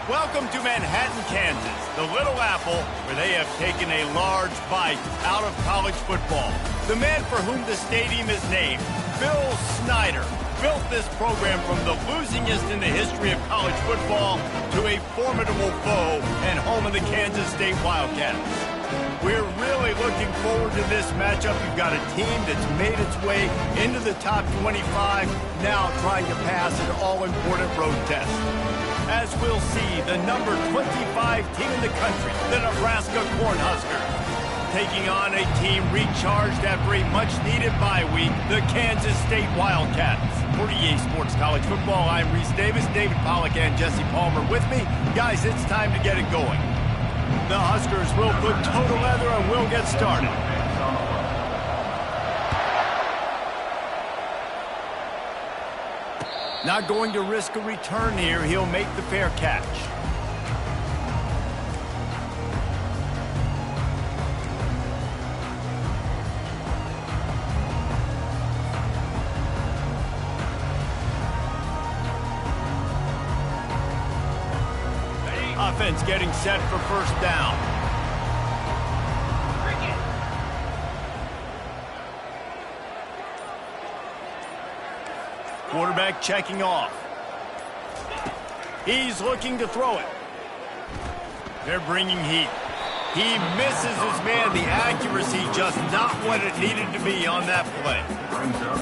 Welcome to Manhattan, Kansas, the Little Apple, where they have taken a large bite out of college football. The man for whom the stadium is named, Bill Snyder, built this program from the losingest in the history of college football to a formidable foe and home of the Kansas State Wildcats. We're really looking forward to this matchup. You've got a team that's made its way into the top 25, now trying to pass an all-important road test. As we'll see, the number 25 team in the country, the Nebraska Cornhuskers, taking on a team recharged after a much-needed bye week, the Kansas State Wildcats. For EA Sports College Football, I'm Reese Davis, David Pollack, and Jesse Palmer with me. Guys, it's time to get it going. The Huskers will put total leather and we'll get started. Not going to risk a return here. He'll make the fair catch. Offense getting set for first down. Quarterback checking off. He's looking to throw it. They're bringing heat. He misses his man. The accuracy just not what it needed to be on that play.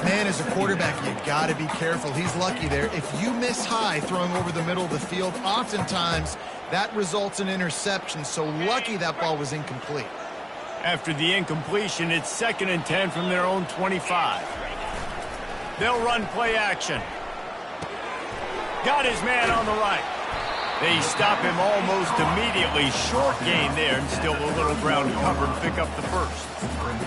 Man, as a quarterback, you got to be careful. He's lucky there. If you miss high throwing over the middle of the field, oftentimes that results in interception. So lucky that ball was incomplete. After the incompletion, it's 2nd and 10 from their own 25. They'll run play action. Got his man on the right. They stop him almost immediately. Short gain there, and still a little ground cover to pick up the first.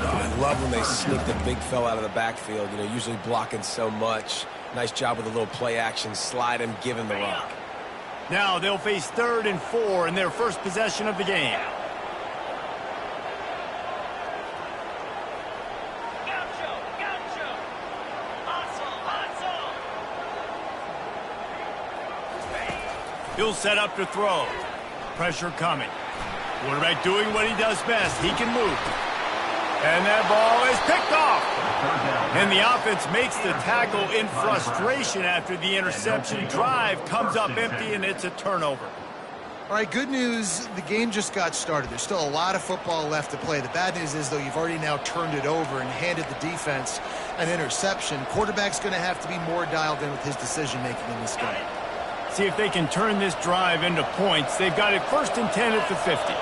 I love when they sneak the big fella out of the backfield. You know, usually blocking so much. Nice job with a little play action. Slide him, give him the rock. Now they'll face 3rd and 4 in their first possession of the game. He'll set up to throw. Pressure coming. Quarterback doing what he does best. He can move. And that ball is picked off. And the offense makes the tackle in frustration after the interception. Drive comes up empty, and it's a turnover. All right, good news. The game just got started. There's still a lot of football left to play. The bad news is, though, you've already now turned it over and handed the defense an interception. Quarterback's going to have to be more dialed in with his decision-making in this game. See if they can turn this drive into points. They've got it 1st and 10 at the 50.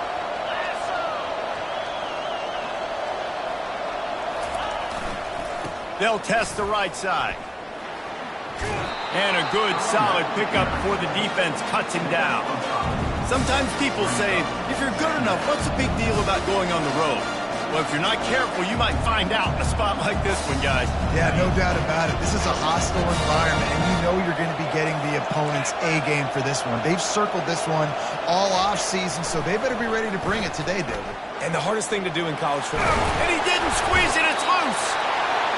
They'll test the right side. And a good, solid pickup before the defense cuts him down. Sometimes people say, if you're good enough, what's the big deal about going on the road? Well, if you're not careful, you might find out in a spot like this one, guys. Yeah, no doubt about it. This is a hostile environment, and you know you're going to be getting the opponent's A-game for this one. They've circled this one all off-season, so they better be ready to bring it today, David. And the hardest thing to do in college football. And he didn't squeeze it. It's loose.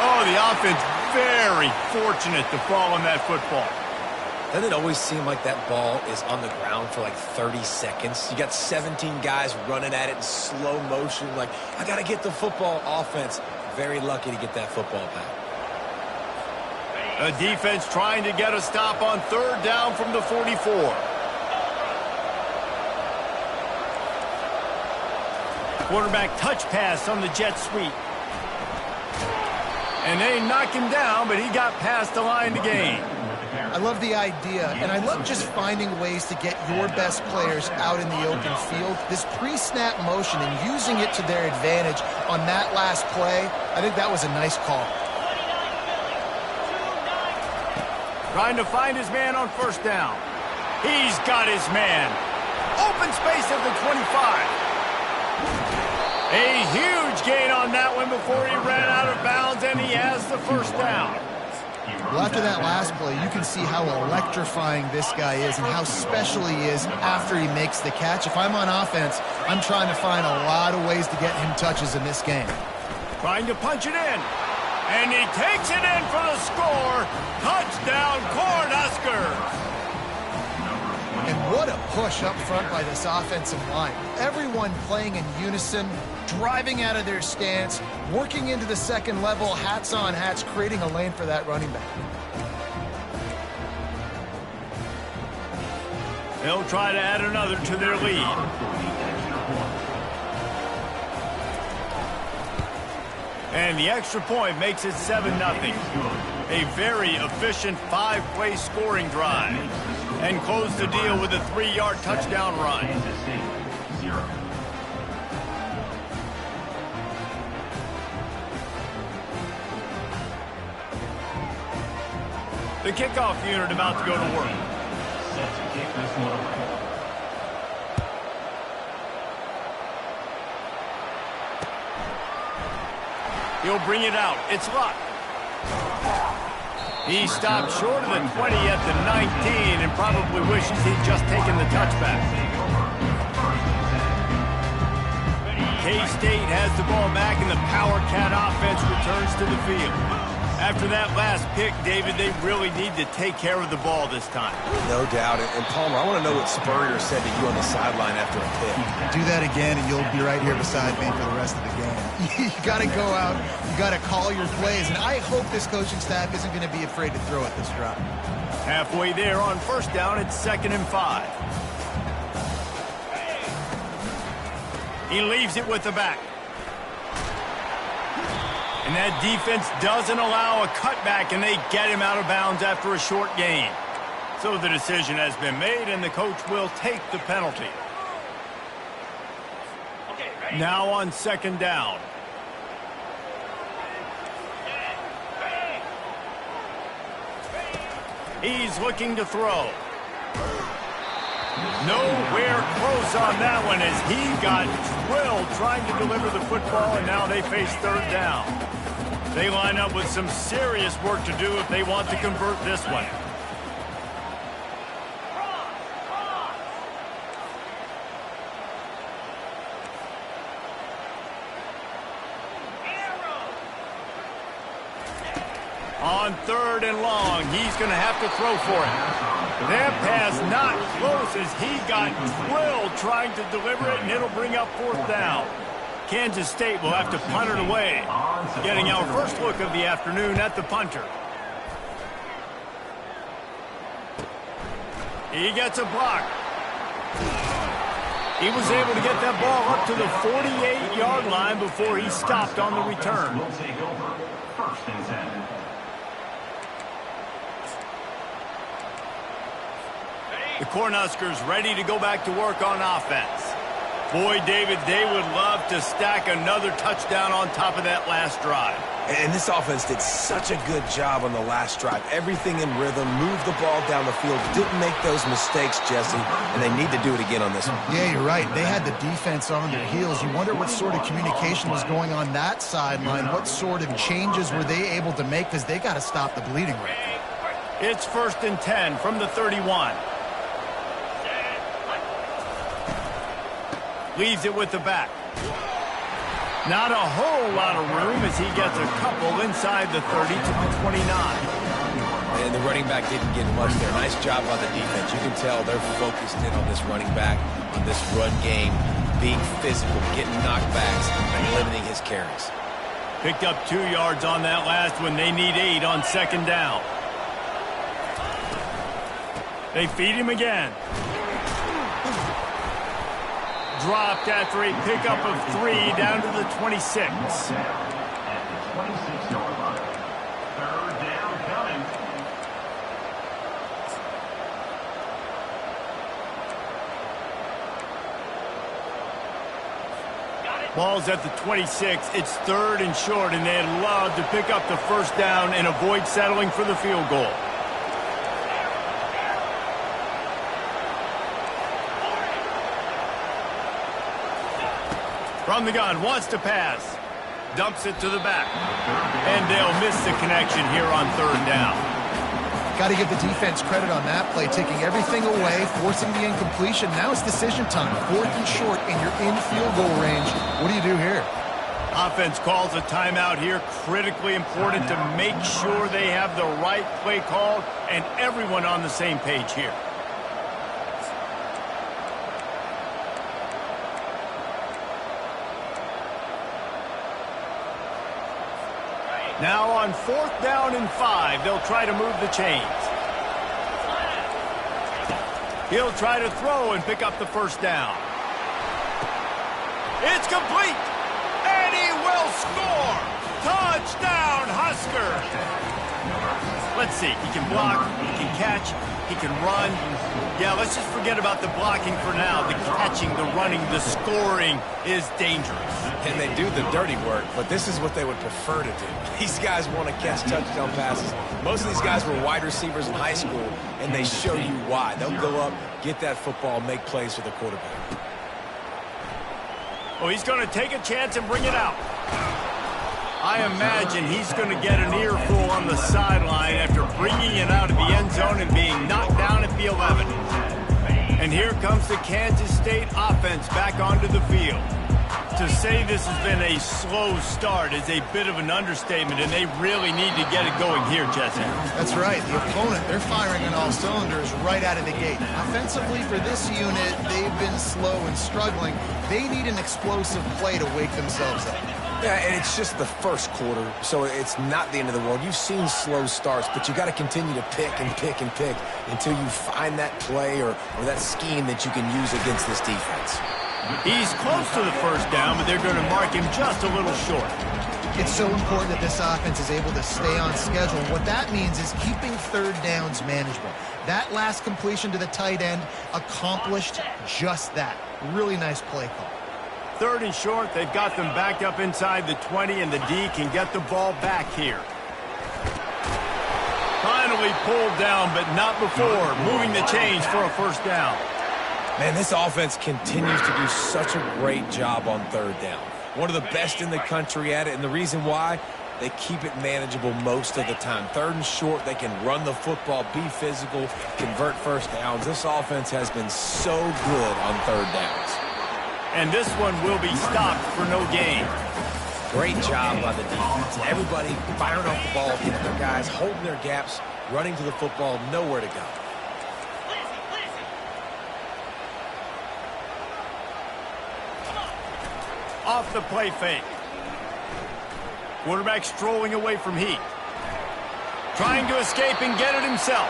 Oh, the offense very fortunate to fall on that football. Doesn't it always seem like that ball is on the ground for like 30 seconds? You got 17 guys running at it in slow motion. Like, I got to get the football. Offense, very lucky to get that football back. A defense trying to get a stop on 3rd down from the 44. Quarterback touch pass on the jet sweep. And they knock him down, but he got past the line to gain. I love the idea, and I love just finding ways to get your best players out in the open field. This pre-snap motion and using it to their advantage on that last play, I think that was a nice call. Trying to find his man on 1st down. He's got his man. Open space at the 25. A huge gain on that one before he ran out of bounds, and he has the 1st down. Well, after that last play, you can see how electrifying this guy is and how special he is after he makes the catch. If I'm on offense, I'm trying to find a lot of ways to get him touches in this game. Trying to punch it in. And he takes it in for the score. Touchdown, Cornhuskers. And What a push up front by this offensive line. Everyone playing in unison, driving out of their stance, working into the second level, hats on hats, creating a lane for that running back. They'll try to add another to their lead. And the extra point makes it 7-0. A very efficient 5-play scoring drive. And close the deal with a 3-yard touchdown run. The kickoff unit about to go to work. Set to kick this one away. He'll bring it out. It's Luck. He stopped short of the 20 at the 19 and probably wishes he'd just taken the touchback. K-State has the ball back and the Power Cat offense returns to the field. After that last pick, David, they really need to take care of the ball this time. No doubt. And Palmer, I want to know what Spurrier said to you on the sideline after a pick. Do that again, and you'll be right here beside me for the rest of the game. You got to go out. You got to call your plays. And I hope this coaching staff isn't going to be afraid to throw at this drive. Halfway there on first down, it's 2nd and 5. He leaves it with the back. And that defense doesn't allow a cutback, and they get him out of bounds after a short gain. So the decision has been made, and the coach will take the penalty. Now on 2nd down. He's looking to throw. Nowhere close on that one as he got drilled trying to deliver the football, and now they face 3rd down. They line up with some serious work to do if they want to convert this one. On 3rd and long, he's going to have to throw for it. That pass not close as he got drilled trying to deliver it, and it'll bring up 4th down. Kansas State will have to punt it away. Getting our first look of the afternoon at the punter. He gets a block. He was able to get that ball up to the 48-yard line before he stopped on the return. The Cornhuskers ready to go back to work on offense. Boy, David, they would love to stack another touchdown on top of that last drive. And this offense did such a good job on the last drive. Everything in rhythm, moved the ball down the field, didn't make those mistakes, Jesse, and they need to do it again on this one. Yeah, you're right. They had the defense on their heels. You wonder what sort of communication was going on that sideline. What sort of changes were they able to make, because they got to stop the bleeding right there. It's 1st and 10 from the 31. Leaves it with the back. Not a whole lot of room as he gets a couple inside the 30 to the 29. And the running back didn't get much there. Nice job on the defense. You can tell they're focused in on this running back, on this run game, being physical, getting knockbacks, and limiting his carries. Picked up 2 yards on that last one. They need 8 on 2nd down. They feed him again. Dropped after a pickup of 3 down to the 26. At the 26-yard line. 3rd down coming. Ball's at the 26. It's 3rd and short, and they'd love to pick up the 1st down and avoid settling for the field goal. From the gun, wants to pass. Dumps it to the back. And they'll miss the connection here on 3rd down. Got to give the defense credit on that play, taking everything away, forcing the incompletion. Now it's decision time. 4th and short, and you're in field goal range. What do you do here? Offense calls a timeout here. Critically important to make sure they have the right play called and everyone on the same page here. Now on 4th down and 5, they'll try to move the chains. He'll try to throw and pick up the first down. It's complete, and he will score. Touchdown, Husker. Let's see, he can block, he can catch, he can run. Yeah, let's just forget about the blocking for now. The catching, the running, the scoring is dangerous. And they do the dirty work, but this is what they would prefer to do. These guys want to catch touchdown passes. Most of these guys were wide receivers in high school, and they show you why. They'll go up, get that football, make plays for the quarterback. Oh, he's going to take a chance and bring it out. I imagine he's going to get an earful on the sideline after bringing it out of the end zone and being knocked down at the 11. And here comes the Kansas State offense back onto the field. To say this has been a slow start is a bit of an understatement, and they really need to get it going here, Jesse. That's right. The opponent, they're firing on all cylinders right out of the gate. Offensively, for this unit, they've been slow and struggling. They need an explosive play to wake themselves up. Yeah, and it's just the first quarter, so it's not the end of the world. You've seen slow starts, but you got to continue to pick and pick and pick until you find that play or that scheme that you can use against this defense. He's close to the first down, but they're going to mark him just a little short. It's so important that this offense is able to stay on schedule. What that means is keeping third downs manageable. That last completion to the tight end accomplished just that. Really nice play call. 3rd and short, they've got them backed up inside the 20, and the D can get the ball back here. Finally pulled down, but not before moving the chains for a first down. Man, this offense continues to do such a great job on 3rd down. One of the best in the country at it, and the reason why, they keep it manageable most of the time. 3rd and short, they can run the football, be physical, convert first downs. This offense has been so good on 3rd downs. And this one will be stopped for no gain. Great job by the defense. Everybody firing off the ball, hitting their guys, holding their gaps, running to the football, nowhere to go. Off the play fake. Quarterback strolling away from heat. Trying to escape and get it himself.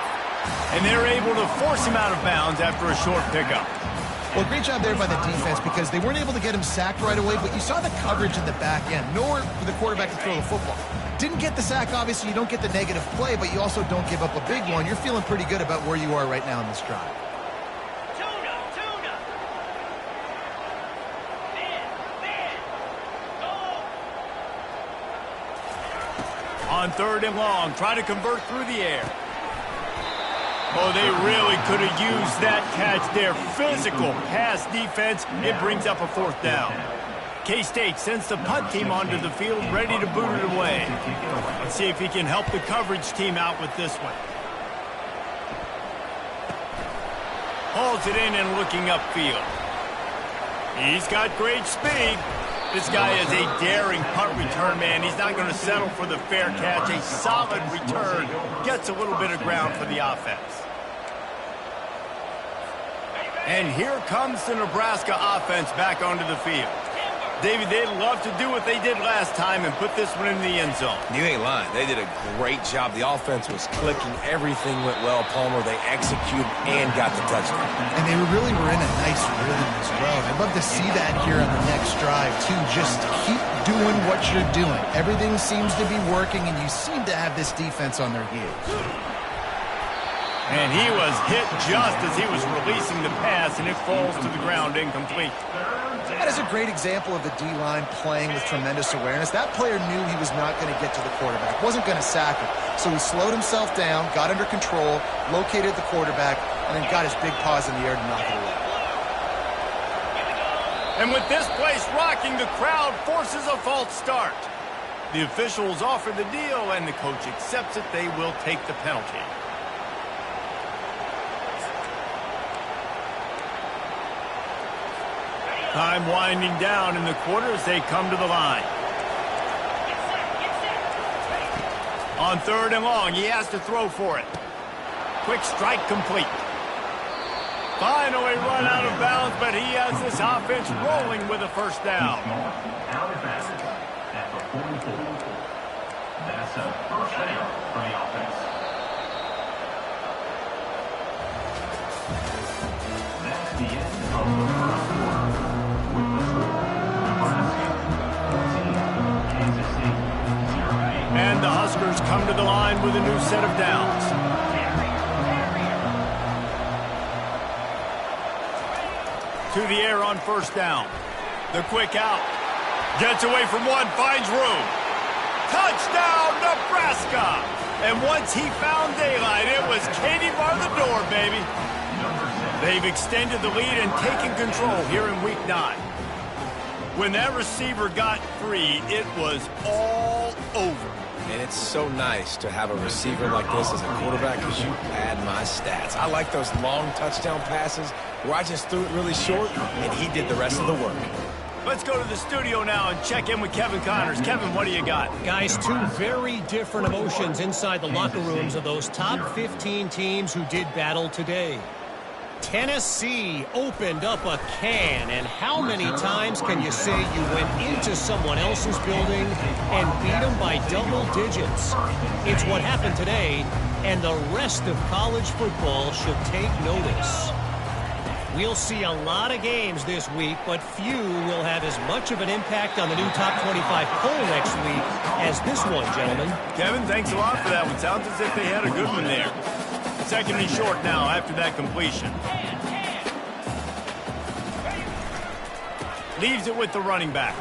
And they're able to force him out of bounds after a short pickup. Well, great job there by the defense because they weren't able to get him sacked right away, but you saw the coverage in the back end. Nowhere for the quarterback to throw the football. Didn't get the sack, obviously. You don't get the negative play, but you also don't give up a big one. You're feeling pretty good about where you are right now in this drive. On 3rd and long, try to convert through the air. Oh, they really could have used that catch there. Physical pass defense. It brings up a 4th down. K-State sends the punt team onto the field, ready to boot it away. Let's see if he can help the coverage team out with this one. Hauls it in and looking upfield. He's got great speed. This guy is a daring punt return man. He's not going to settle for the fair catch. A solid return. Gets a little bit of ground for the offense. And here comes the Nebraska offense back onto the field. David, they'd love to do what they did last time and put this one in the end zone. You ain't lying. They did a great job. The offense was clicking. Everything went well, Palmer. They executed and got the touchdown. And they really were in a nice rhythm as well. I'd love to see that here on the next drive, too. Just keep doing what you're doing. Everything seems to be working, and you seem to have this defense on their heels. And he was hit just as he was releasing the pass, and it falls to the ground incomplete. That is a great example of the D-line playing with tremendous awareness. That player knew he was not going to get to the quarterback, wasn't going to sack him. So he slowed himself down, got under control, located the quarterback, and then got his big paws in the air to knock it away. And with this place rocking, the crowd forces a false start. The officials offer the deal, and the coach accepts it. They will take the penalty. Time winding down in the quarter as they come to the line. On 3rd and long, he has to throw for it. Quick strike complete. Finally run out of bounds, but he has this offense rolling with a first down. That's a first down for the offense. That's the end of the first quarter. With the score, Nebraska 14, Kansas State 0. And the Huskers come to the line with a new set of downs. To the air on first down. The quick out. Gets away from one, finds room. Touchdown, Nebraska! And once he found daylight, it was Katie bar the door, baby. They've extended the lead and taken control here in Week 9. When that receiver got free, it was all over. And it's so nice to have a receiver like this as a quarterback because you pad my stats. I like those long touchdown passes where I just threw it really short and he did the rest of the work. Let's go to the studio now and check in with Kevin Connors. Kevin, what do you got? Guys, two very different emotions inside the locker rooms of those top 15 teams who did battle today. Tennessee opened up a can, and how many times can you say you went into someone else's building and beat them by double digits? It's what happened today, and the rest of college football should take notice. We'll see a lot of games this week, but few will have as much of an impact on the new top 25 poll next week as this one, gentlemen. Kevin, thanks a lot for that one. Sounds as if they had a good one there. Second and short now after that completion. Leaves it with the running back.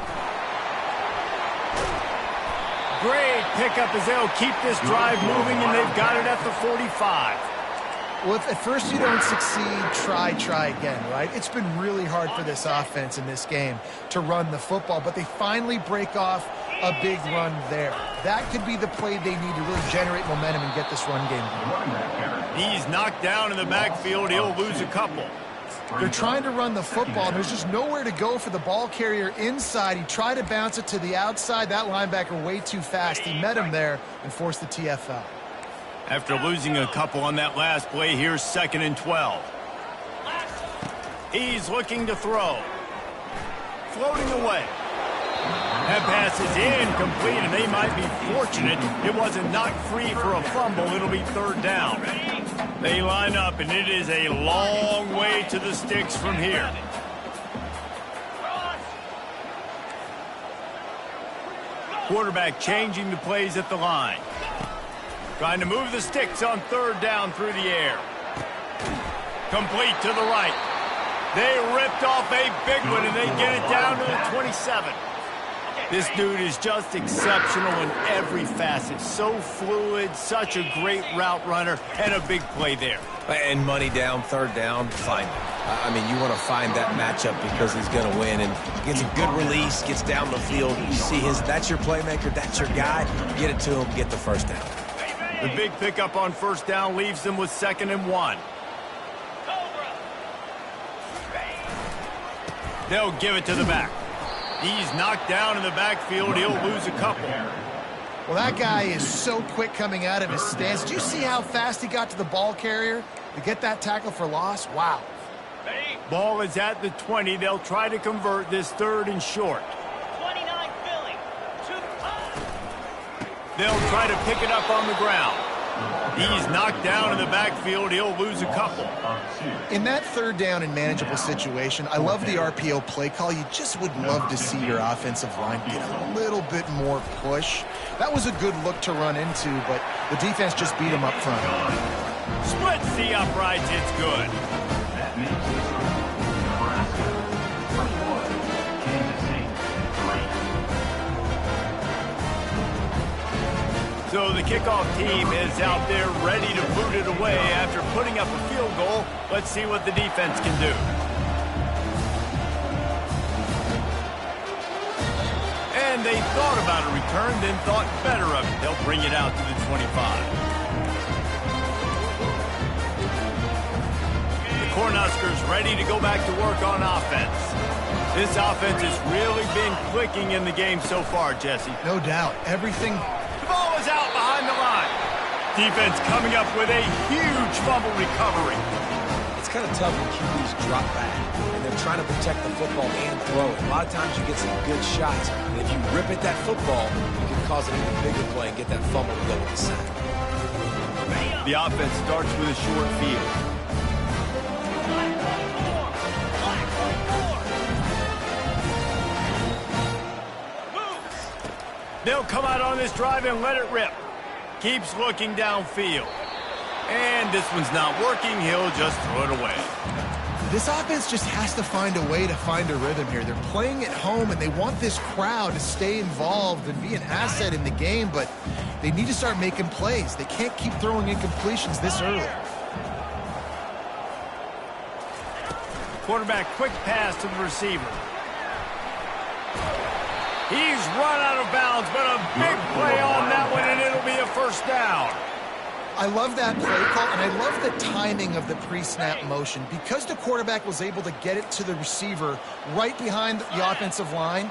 Great pickup as they'll keep this drive moving, and they've got it at the 45. Well, if at first you don't succeed, try again, right? It's been really hard for this offense in this game to run the football, but they finally break off a big run there. That could be the play they need to really generate momentum and get this run game going. He's knocked down in the backfield. He'll lose a couple. They're trying to run the football. There's just nowhere to go for the ball carrier inside. He tried to bounce it to the outside. That linebacker way too fast. He met him there and forced the TFL. After losing a couple on that last play, here's 2nd and 12. He's looking to throw. Floating away. That pass is incomplete, and they might be fortunate it wasn't knocked free for a fumble. It'll be 3rd down. They line up, and it is a long way to the sticks from here. Quarterback changing the plays at the line. Trying to move the sticks on 3rd down through the air. Complete to the right. They ripped off a big one, and they get it down to the 27. This dude is just exceptional in every facet. So fluid, such a great route runner, and a big play there. And money down, 3rd down, find him. I mean, you want to find that matchup because he's going to win. And gets a good release, gets down the field. You see that's your playmaker, that's your guy. Get it to him, get the 1st down. The big pickup on 1st down leaves them with 2nd and 1. They'll give it to the back. He's knocked down in the backfield. He'll lose a couple. Well, that guy is so quick coming out of his stance. Did you see how fast he got to the ball carrier to get that tackle for loss? Wow. Ball is at the 20. They'll try to convert this 3rd and short. 29 Philly. They'll try to pick it up on the ground. He's knocked down in the backfield. He'll lose a couple. In that 3rd down and manageable situation, I love the RPO play call. You just would love to see your offensive line get a little bit more push. That was a good look to run into, but the defense just beat him up front. Splits the uprights. It's good. That makes it Nebraska 21, Kansas State 3. So the kickoff team is out there ready to boot it away after putting up a field goal. Let's see what the defense can do. And they thought about a return, then thought better of it. They'll bring it out to the 25. The Cornhuskers ready to go back to work on offense. This offense has really been clicking in the game so far, Jesse. No doubt. Everything. The ball is out behind the line. Defense coming up with a huge fumble recovery. It's kind of tough when QBs drop back and they're trying to protect the football and throw it. A lot of times you get some good shots, and if you rip at that football, you can cause an even bigger play and get that fumble to go with the sack. The offense starts with a short field. They'll come out on this drive and let it rip. Keeps looking downfield. And this one's not working. He'll just throw it away. This offense just has to find a way to find a rhythm here. They're playing at home, and they want this crowd to stay involved and be an asset in the game, but they need to start making plays. They can't keep throwing incompletions this early. Quarterback, quick pass to the receiver. He's run out of bounds, but a big play on that one, and it'll be a first down. I love that play call, and I love the timing of the pre-snap motion. Because the quarterback was able to get it to the receiver right behind the offensive line,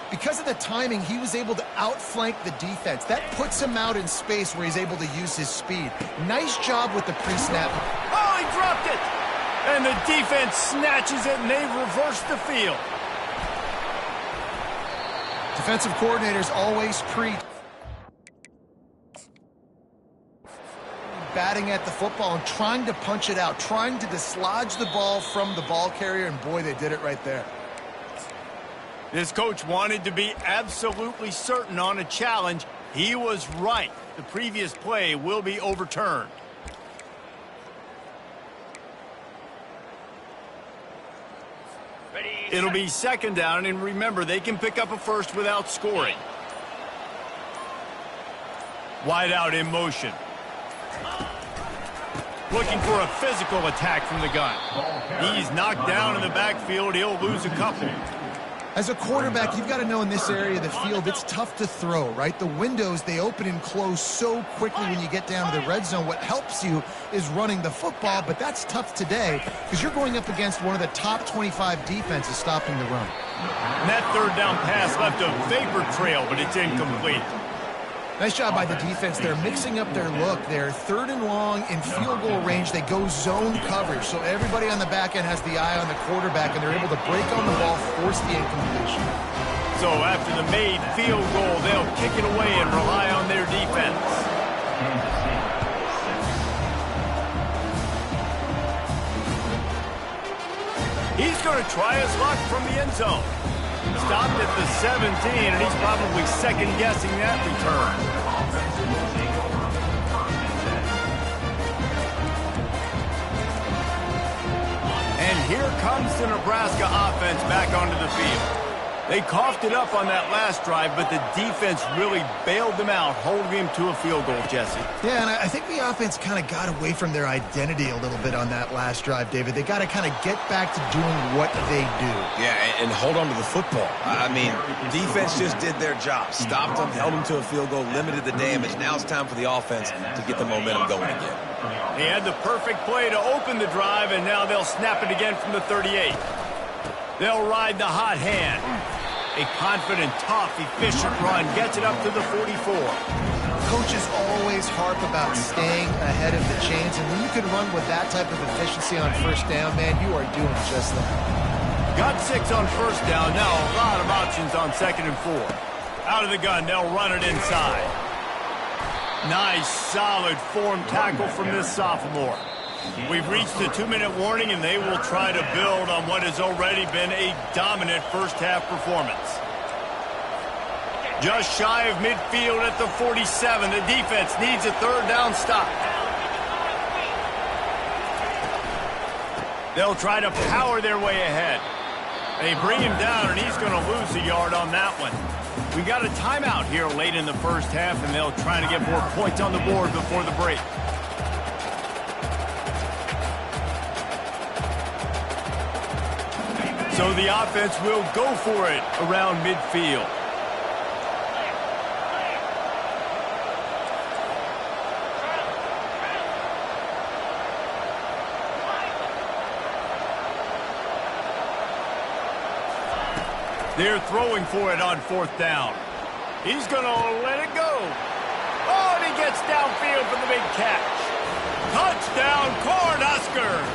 because of the timing, he was able to outflank the defense. That puts him out in space where he's able to use his speed. Nice job with the pre-snap. Oh, he dropped it! And the defense snatches it, and they reverse the field. Defensive coordinators always preach batting at the football and trying to punch it out, trying to dislodge the ball from the ball carrier, and boy, they did it right there. This coach wanted to be absolutely certain on a challenge. He was right. The previous play will be overturned. It'll be second down, and remember, they can pick up a first without scoring. Wide out in motion. Looking for a physical attack from the gun. He's knocked down in the backfield. He'll lose a couple. As a quarterback, you've got to know in this area of the field, it's tough to throw, right? The windows, they open and close so quickly when you get down to the red zone. What helps you is running the football, but that's tough today because you're going up against one of the top 25 defenses stopping the run. And that third down pass left a vapor trail, but it's incomplete. Nice job by the defense. They're mixing up their look. They're third and long in field goal range. They go zone coverage, so everybody on the back end has the eye on the quarterback, and they're able to break on the ball, force the incompletion. So after the made field goal, they'll kick it away and rely on their defense. He's going to try his luck from the end zone. Stopped at the 17, and he's probably second-guessing that return. And here comes the Nebraska offense back onto the field. They coughed it up on that last drive, but the defense really bailed them out, holding him to a field goal, Jesse. Yeah, and I think the offense kind of got away from their identity a little bit on that last drive, David. They got to kind of get back to doing what they do. Yeah, and hold on to the football. I mean, defense just did their job. Stopped them, held them to a field goal, limited the damage. Now it's time for the offense to get the momentum going again. They had the perfect play to open the drive, and now they'll snap it again from the 38. They'll ride the hot hand. A confident, tough, efficient run gets it up to the 44. Coaches always harp about staying ahead of the chains, and when you can run with that type of efficiency on first down, man, you are doing just that. Got 6 on first down. Now a lot of options on 2nd and 4. Out of the gun, they'll run it inside. Nice, solid form tackle from this sophomore. We've reached the 2-minute warning, and they will try to build on what has already been a dominant first-half performance. Just shy of midfield at the 47. The defense needs a third down stop. They'll try to power their way ahead. They bring him down, and he's going to lose a yard on that one. We got a timeout here late in the first half, and they'll try to get more points on the board before the break. So the offense will go for it around midfield. They're throwing for it on 4th down. He's going to let it go. Oh, and he gets downfield for the big catch. Touchdown, Cornhuskers!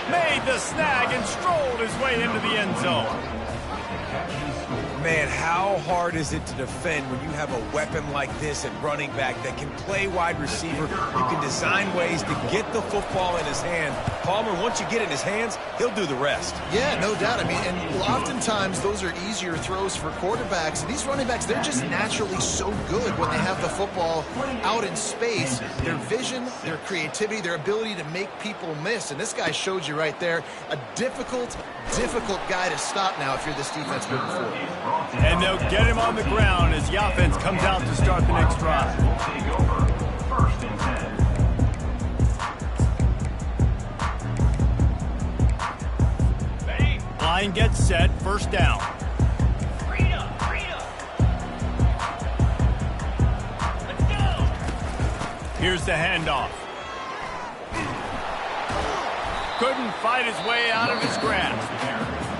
Made the snag and strolled his way into the end zone. Man, how hard is it to defend when you have a weapon like this at running back that can play wide receiver? You can design ways to get the football in his hand. Palmer, once you get it in his hands, he'll do the rest. Yeah, no doubt. I mean, and oftentimes those are easier throws for quarterbacks. And these running backs, they're just naturally so good when they have the football out in space. Their vision, their creativity, their ability to make people miss. And this guy showed you right there, a difficult guy to stop now if you're this defense moving forward. And they'll get him on the ground as the offense comes out to start the next drive. Take over. First and 10. Line gets set, first down. Freedom! Let's go! Here's the handoff. Couldn't fight his way out of his grasp.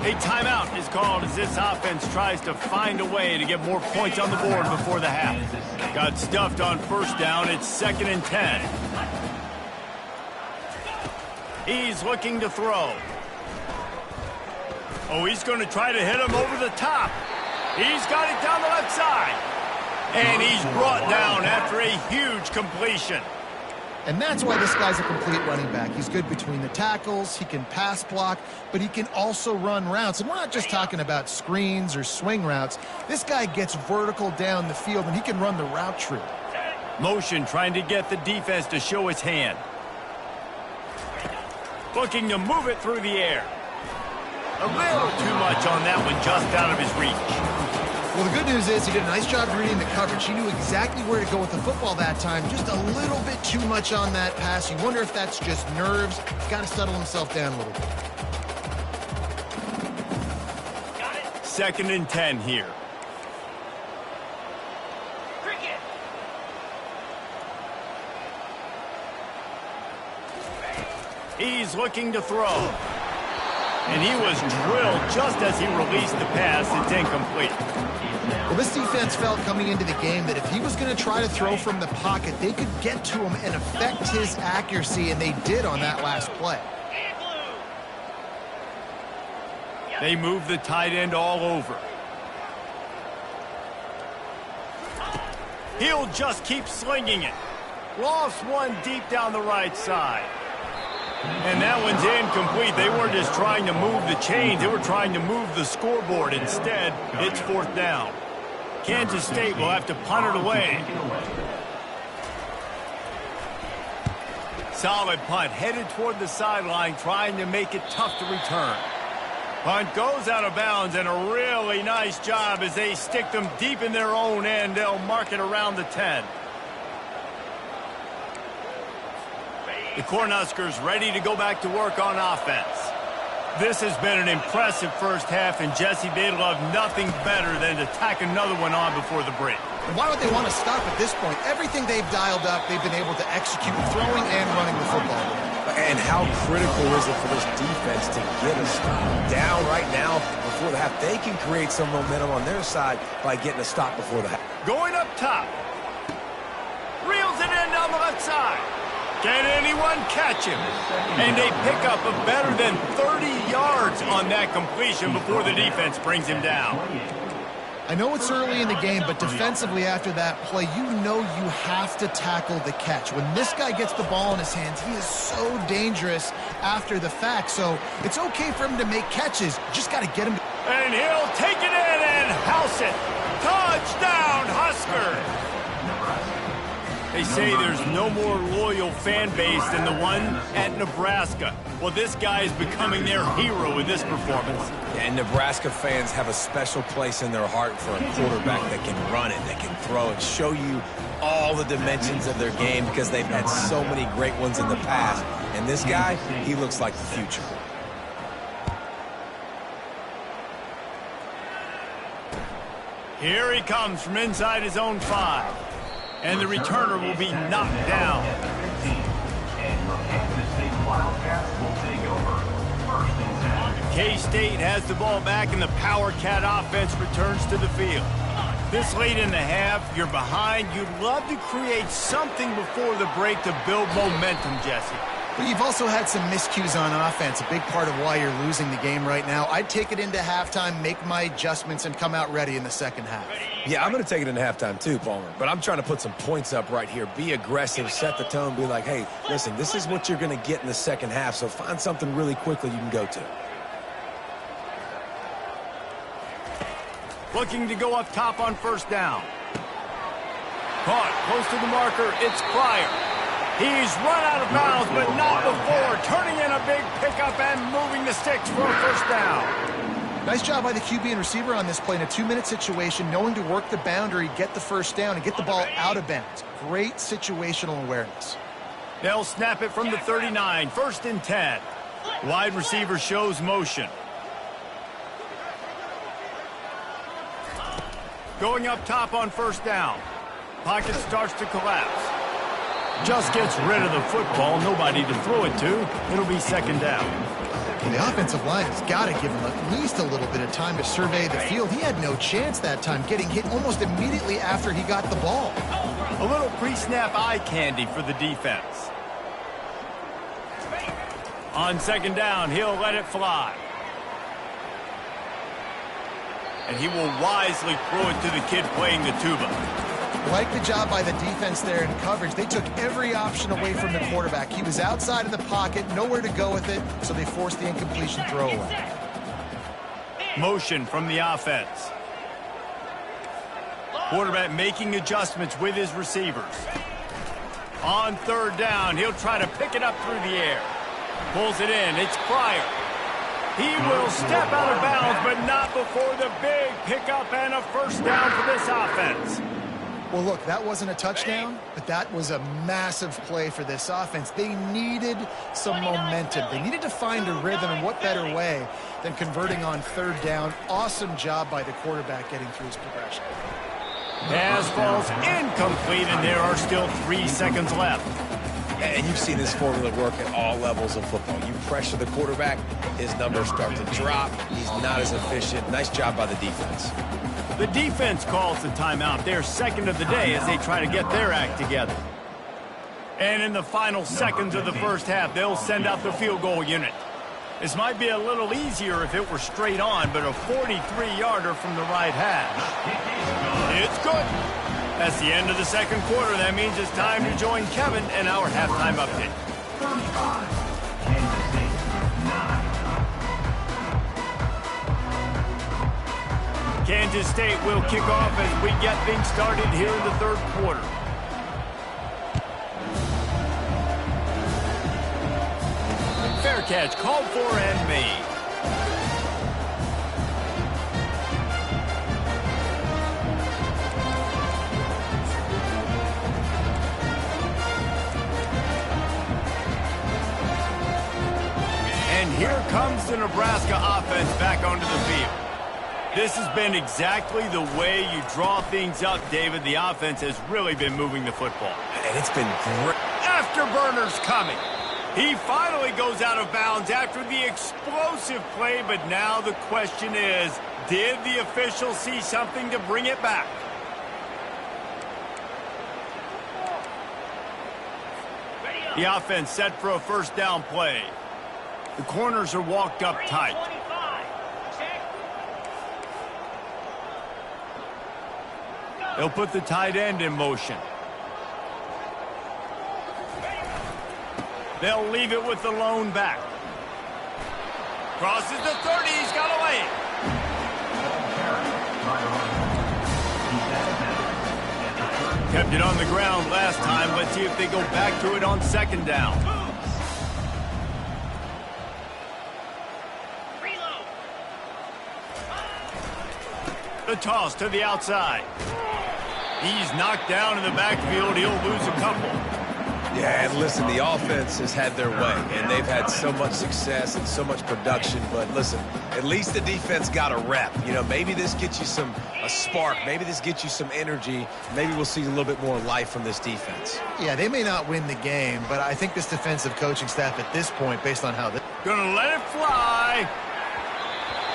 A timeout is called as this offense tries to find a way to get more points on the board before the half. Got stuffed on first down. It's 2nd and 10. He's looking to throw. Oh, he's going to try to hit him over the top. He's got it down the left side. And he's brought down after a huge completion. And that's why this guy's a complete running back. He's good between the tackles, he can pass block, but he can also run routes. And we're not just talking about screens or swing routes. This guy gets vertical down the field, and he can run the route tree. Motion trying to get the defense to show his hand. Looking to move it through the air. A little too much on that one, just out of his reach. Well, the good news is he did a nice job reading the coverage. He knew exactly where to go with the football that time. Just a little bit too much on that pass. You wonder if that's just nerves. He's got to settle himself down a little bit. Got it! 2nd and 10 here. Cricket! He's looking to throw. And he was drilled just as he released the pass. It's incomplete. Well, this defense felt coming into the game that if he was going to try to throw from the pocket, they could get to him and affect his accuracy, and they did on that last play. And blue! They move the tight end all over. He'll just keep slinging it. Lost one deep down the right side. And that one's incomplete. They weren't just trying to move the chains. They were trying to move the scoreboard. Instead, it's 4th down. Kansas State will have to punt it away. Solid punt, headed toward the sideline, trying to make it tough to return. Punt goes out of bounds, and a really nice job as they stick them deep in their own end. They'll mark it around the 10. The Cornhuskers ready to go back to work on offense. This has been an impressive first half, and Jesse, they'd love nothing better than to tack another one on before the break. And why would they want to stop at this point? Everything they've dialed up, they've been able to execute throwing and running the football. And how critical is it for this defense to get a stop down right now before the half? They can create some momentum on their side by getting a stop before the half. Going up top. Reels it in down the left side. Can anyone catch him? And they pick up a better than 30 yards on that completion before the defense brings him down. I know it's early in the game, but defensively after that play, you know you have to tackle the catch. When this guy gets the ball in his hands, he is so dangerous after the fact. So it's okay for him to make catches. You just got to get him. And he'll take it in and house it. Touchdown, Huskers! They say there's no more loyal fan base than the one at Nebraska. Well, this guy is becoming their hero with this performance. And Nebraska fans have a special place in their heart for a quarterback that can run it, that can throw it, show you all the dimensions of their game because they've had so many great ones in the past. And this guy, he looks like the future. Here he comes from inside his own 5. And the returner will be knocked down. K-State has the ball back, and the Power Cat offense returns to the field. This late in the half, you're behind. You'd love to create something before the break to build momentum, Jesse. But you've also had some miscues on offense, a big part of why you're losing the game right now. I'd take it into halftime, make my adjustments, and come out ready in the second half. Yeah, I'm going to take it into halftime too, Palmer. But I'm trying to put some points up right here. Be aggressive, set the tone, be like, hey, listen, this is what you're going to get in the second half, so find something really quickly you can go to. Looking to go up top on first down. Caught close to the marker. It's Pryor. He's run out of bounds, but not before turning in a big pickup and moving the sticks for a first down. Nice job by the QB and receiver on this play in a 2-minute situation, knowing to work the boundary, get the first down, and get the ball out of bounds. Great situational awareness. They'll snap it from the 39. First and 10. Wide receiver shows motion. Going up top on first down. Pocket starts to collapse. Just gets rid of the football. Nobody to throw it to. It'll be second down. Well, the offensive line has got to give him at least a little bit of time to survey the field. He had no chance that time, getting hit almost immediately after he got the ball. A little pre-snap eye candy for the defense. On second down, he'll let it fly. And he will wisely throw it to the kid playing the tuba. Like the job by the defense there in coverage. They took every option away from the quarterback. He was outside of the pocket, nowhere to go with it, so they forced the incompletion throw away. Motion from the offense. Quarterback making adjustments with his receivers. On third down, he'll try to pick it up through the air. Pulls it in. It's Pryor. He will step out of bounds, but not before the big pickup and a first down for this offense. Well, look, that wasn't a touchdown, but that was a massive play for this offense. They needed some momentum. They needed to find a rhythm, and what better way than converting on third down. Awesome job by the quarterback getting through his progression. Pass falls incomplete, and there are still 3 seconds left. And you've seen this formula work at all levels of football. You pressure the quarterback, his numbers start to drop. He's not as efficient. Nice job by the defense. The defense calls the timeout. They're second of the day as they try to get their act together. And in the final seconds of the first half, they'll send out the field goal unit. This might be a little easier if it were straight on, but a 43-yarder from the right half. It's good. That's the end of the second quarter. That means it's time to join Kevin in our halftime update. 35, Kansas State, 9. Kansas State will kick off as we get things started here in the third quarter. Fair catch called for and made. And here comes the Nebraska offense back onto the field. This has been exactly the way you draw things up, David. The offense has really been moving the football. And it's been great. Afterburners coming. He finally goes out of bounds after the explosive play, but now the question is, did the officials see something to bring it back? The offense set for a first down play. The corners are walked up tight. They'll put the tight end in motion. They'll leave it with the lone back. Crosses the 30. He's got away. Kept it on the ground last time. Let's see if they go back to it on second down. The toss to the outside. He's knocked down in the backfield. He'll lose a couple. Yeah, and listen, the offense has had their way, and they've had so much success and so much production. But listen, at least the defense got a rep. You know, maybe this gets you a spark. Maybe this gets you some energy. Maybe we'll see a little bit more life from this defense. Yeah, they may not win the game, but I think this defensive coaching staff at this point, based on how they... Gonna let it fly.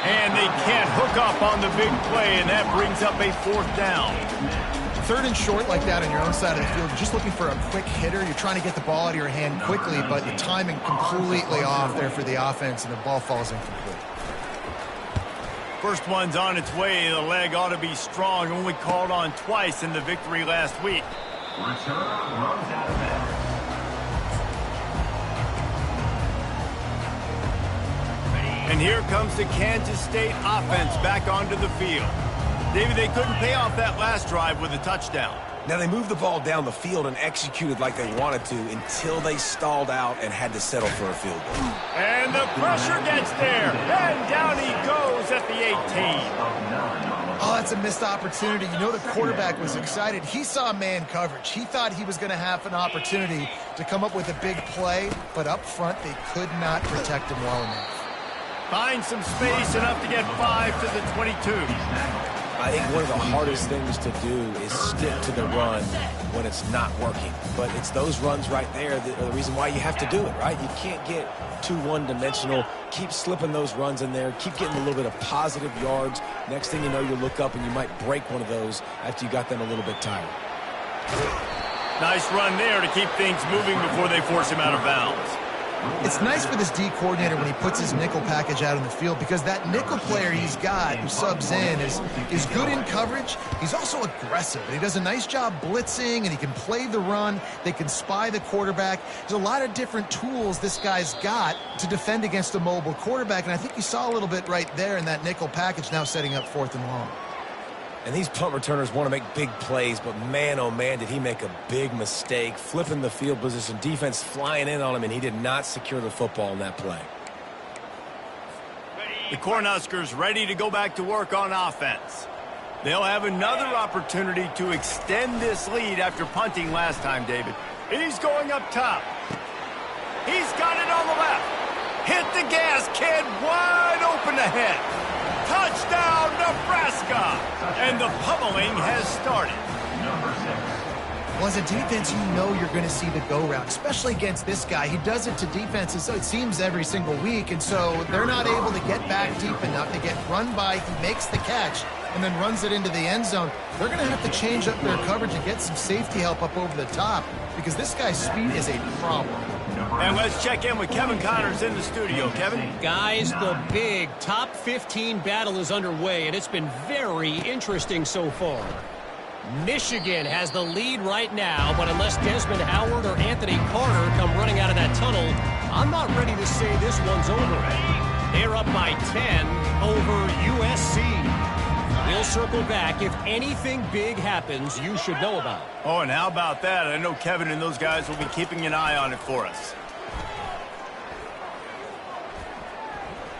And they can't hook up on the big play, and that brings up a 4th down. 3rd and short like that on your own side of the field, you're just looking for a quick hitter. You're trying to get the ball out of your hand quickly, but the timing completely off there for the offense, and the ball falls incomplete. First one's on its way. The leg ought to be strong. Only called on twice in the victory last week. Return runs out of bounds. And here comes the Kansas State offense back onto the field. David, they couldn't pay off that last drive with a touchdown. Now, they moved the ball down the field and executed like they wanted to until they stalled out and had to settle for a field goal. And the pressure gets there. And down he goes at the 18. Oh, that's a missed opportunity. You know the quarterback was excited. He saw man coverage. He thought he was going to have an opportunity to come up with a big play, but up front they could not protect him well enough. Finds some space, enough to get 5 to the 22. I think one of the hardest things to do is stick to the run when it's not working. But it's those runs right there that are the reason why you have to do it, right? You can't get too one-dimensional. Keep slipping those runs in there. Keep getting a little bit of positive yards. Next thing you know, you look up and you might break one of those after you got them a little bit tired. Nice run there to keep things moving before they force him out of bounds. It's nice for this D coordinator when he puts his nickel package out on the field, because that nickel player he's got who subs in is good in coverage. He's also aggressive, and he does a nice job blitzing, and he can play the run. They can spy the quarterback. There's a lot of different tools this guy's got to defend against a mobile quarterback, and I think you saw a little bit right there in that nickel package, now setting up 4th and long. And these punt returners want to make big plays, but man, oh man, did he make a big mistake. Flipping the field position, defense flying in on him, and he did not secure the football in that play. The Cornhuskers ready to go back to work on offense. They'll have another opportunity to extend this lead after punting last time, David. He's going up top. He's got it on the left. Hit the gas, kid. Wide open ahead. Touchdown, Nebraska! And the pummeling has started. Well, as a defense, you know you're going to see the go route, especially against this guy. He does it to defenses, so it seems, every single week, and so they're not able to get back deep enough. They get run by, he makes the catch, and then runs it into the end zone. They're going to have to change up their coverage and get some safety help up over the top, because this guy's speed is a problem. And let's check in with Kevin Connors in the studio. Kevin? Guys, the big top 15 battle is underway, and it's been very interesting so far. Michigan has the lead right now, but unless Desmond Howard or Anthony Carter come running out of that tunnel, I'm not ready to say this one's over. They're up by 10 over USC. We'll circle back. If anything big happens, you should know about it. Oh, and how about that? I know Kevin and those guys will be keeping an eye on it for us.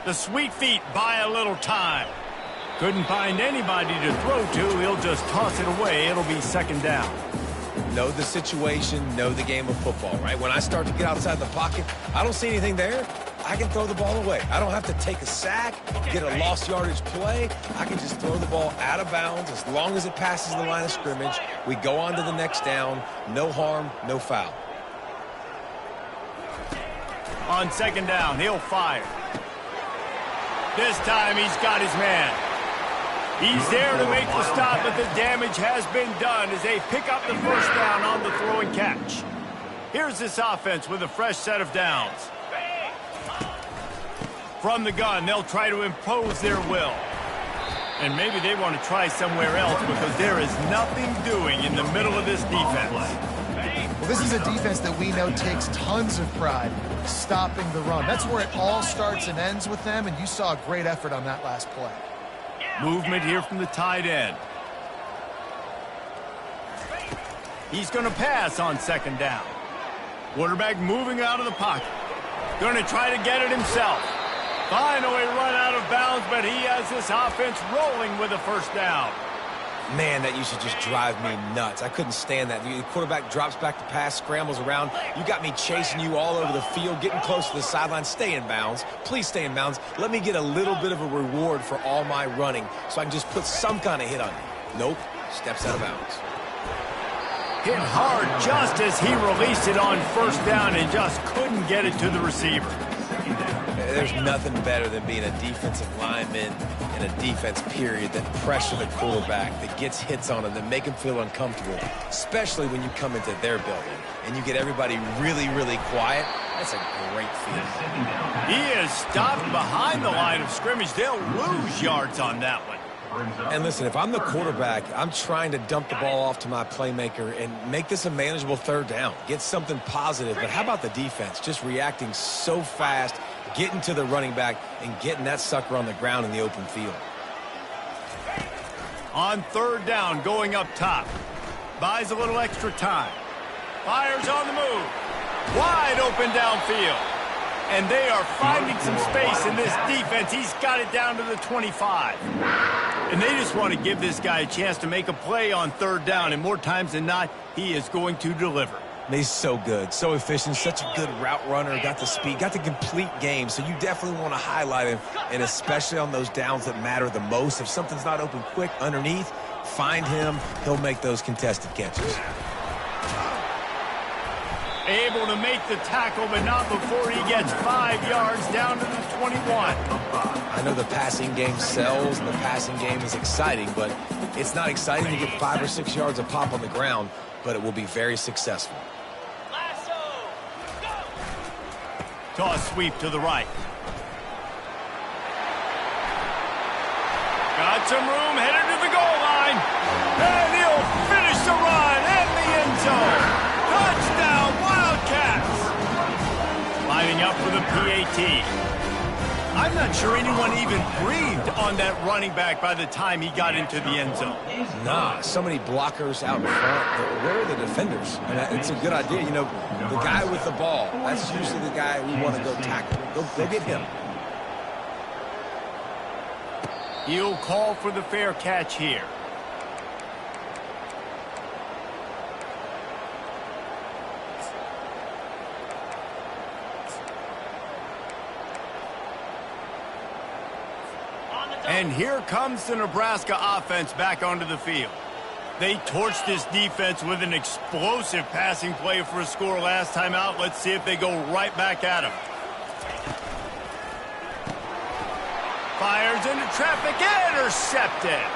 The Sweet Feet buy a little time. Couldn't find anybody to throw to. He'll just toss it away. It'll be 2nd down. Know the situation, know the game of football, right? When I start to get outside the pocket, I don't see anything there. I can throw the ball away. I don't have to take a sack, get a lost yardage play. I can just throw the ball out of bounds as long as it passes the line of scrimmage. We go on to the next down. No harm, no foul. On 2nd down, he'll fire. This time he's got his man. He's there to make the stop, but the damage has been done as they pick up the 1st down on the throw and catch. Here's this offense with a fresh set of downs. From the gun, they'll try to impose their will. And maybe they want to try somewhere else because there is nothing doing in the middle of this defense. Well, this is a defense that we know takes tons of pride stopping the run. That's where it all starts and ends with them, and you saw a great effort on that last play. Movement here from the tight end. He's going to pass on 2nd down. Quarterback moving out of the pocket. Going to try to get it himself. Finally run out of bounds, but he has this offense rolling with a 1st down. Man, that used to just drive me nuts. I couldn't stand that. The quarterback drops back to pass, scrambles around. You got me chasing you all over the field, getting close to the sideline. Stay in bounds. Please stay in bounds. Let me get a little bit of a reward for all my running so I can just put some kind of hit on you. Nope. Steps out of bounds. Hit hard just as he released it on 1st down and just couldn't get it to the receiver. second down. There's nothing better than being a defensive lineman in a defense period that pressure the quarterback, that gets hits on him, that make him feel uncomfortable, especially when you come into their building and you get everybody really, really quiet. That's a great feeling. Second down. He is stopped behind the line of scrimmage. They'll lose yards on that one. And listen, if I'm the quarterback, I'm trying to dump the ball off to my playmaker and make this a manageable third down. Get something positive. But how about the defense? Just reacting so fast, getting to the running back, and getting that sucker on the ground in the open field. On third down, going up top. Buys a little extra time. Fires on the move. Wide open downfield. And they are finding some space in this defense. He's got it down to the 25. And they just want to give this guy a chance to make a play on third down. And more times than not, he is going to deliver. He's so good, so efficient, such a good route runner, got the speed, got the complete game. So you definitely want to highlight him, and especially on those downs that matter the most. If something's not open quick underneath, find him. He'll make those contested catches. Able to make the tackle, but not before he gets 5 yards down to the 21. I know the passing game sells, and the passing game is exciting, but it's not exciting to get 5 or 6 yards a pop on the ground, but it will be very successful. Lasso. Go. Toss sweep to the right. Got some room, headed to the goal line. And he'll finish the run in the end zone. Touchdown, Wildcats! Lining up for the PAT. I'm not sure anyone even breathed on that running back by the time he got into the end zone. Nah, so many blockers out in front. But where are the defenders? And it's a good idea. You know, the guy with the ball, that's usually the guy we want to go tackle. Go get him. He'll call for the fair catch here. And here comes the Nebraska offense back onto the field. They torched this defense with an explosive passing play for a score last time out. Let's see if they go right back at him. Fires into traffic, intercepted.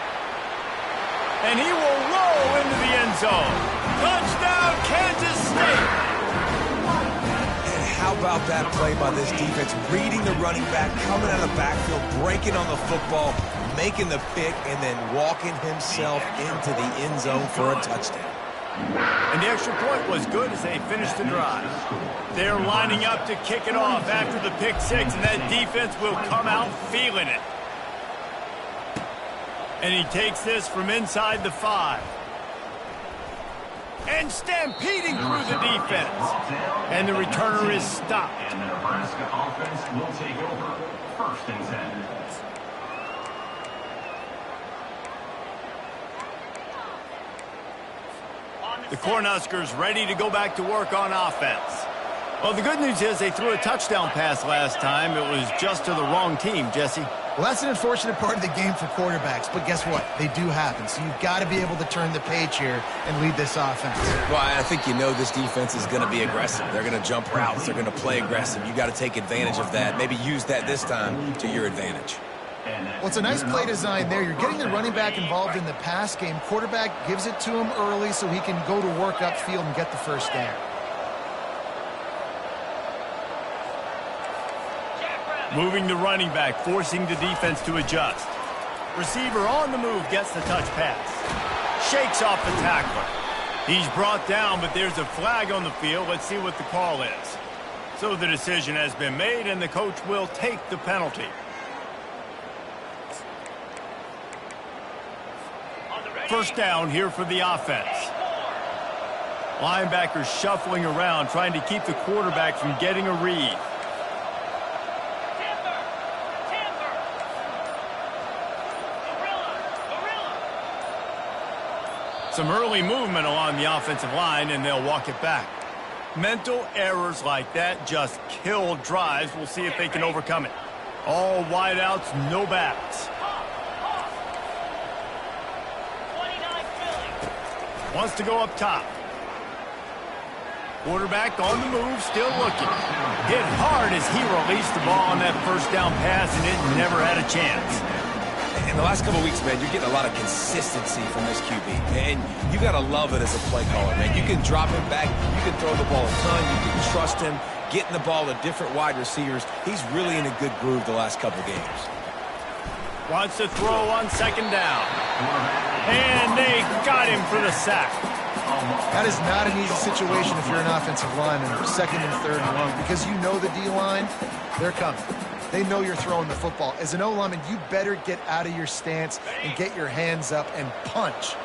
And he will roll into the end zone. Touchdown, Kansas State. How about that play by this defense? Reading the running back, coming out of the backfield, breaking on the football, making the pick, and then walking himself into the end zone for a touchdown. And the extra point was good as they finished the drive. They're lining up to kick it off after the pick six, and that defense will come out feeling it. And he takes this from inside the 5. And stampeding through the defense. And the returner is stopped. And the Nebraska offense will take over. 1st and 10. The Cornhuskers ready to go back to work on offense. Well, the good news is they threw a touchdown pass last time. It was just to the wrong team, Jesse. Well, that's an unfortunate part of the game for quarterbacks, but guess what? They do happen. So you've got to be able to turn the page here and lead this offense. Well, I think you know this defense is going to be aggressive. They're going to jump routes. They're going to play aggressive. You got to take advantage of that. Maybe use that this time to your advantage. Well, it's a nice play design there. You're getting the running back involved in the pass game. Quarterback gives it to him early so he can go to work upfield and get the first down. Moving the running back, forcing the defense to adjust. Receiver on the move, gets the touch pass. Shakes off the tackler. He's brought down, but there's a flag on the field. Let's see what the call is. So the decision has been made, and the coach will take the penalty. First down here for the offense. Linebackers shuffling around, trying to keep the quarterback from getting a read. Some early movement along the offensive line, and they'll walk it back. Mental errors like that just kill drives. We'll see if they can overcome it. All wideouts, no backs. Wants to go up top. Quarterback on the move, still looking. Hit hard as he released the ball on that first down pass, and it never had a chance. In the last couple of weeks, man, you're getting a lot of consistency from this QB. And you got to love it as a play caller, man. You can drop him back. You can throw the ball a ton. You can trust him. Getting the ball to different wide receivers. He's really in a good groove the last couple games. Wants to throw on second down. And they got him for the sack. That is not an easy situation if you're an offensive lineman, second and third and long, because you know the D-line, they're coming. They know you're throwing the football. As an O-lineman, you better get out of your stance and get your hands up and punch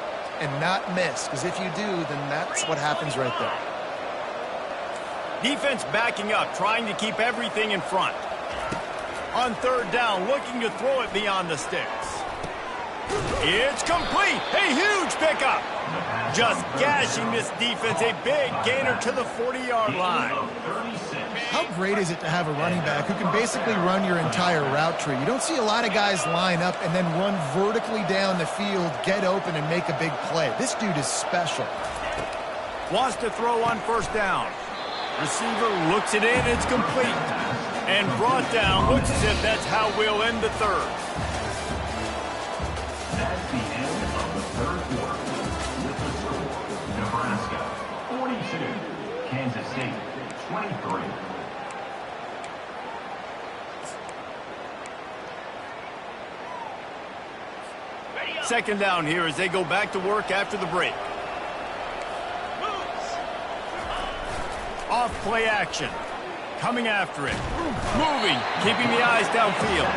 and not miss, because if you do, then that's what happens right there. Defense backing up, trying to keep everything in front. On third down, looking to throw it beyond the sticks. It's complete. A huge pickup. Just gashing this defense. A big gainer to the 40-yard line. How great is it to have a running back who can basically run your entire route tree? You don't see a lot of guys line up and then run vertically down the field, get open, and make a big play. This dude is special. Wants to throw on first down. Receiver looks it in. It's complete. And brought down. Looks as if that's how we'll end the third. That's the end of the third quarter. With the score, Nebraska 42, Kansas State 23. Second down here as they go back to work after the break. Off play action. Coming after it. Moving. Keeping the eyes downfield.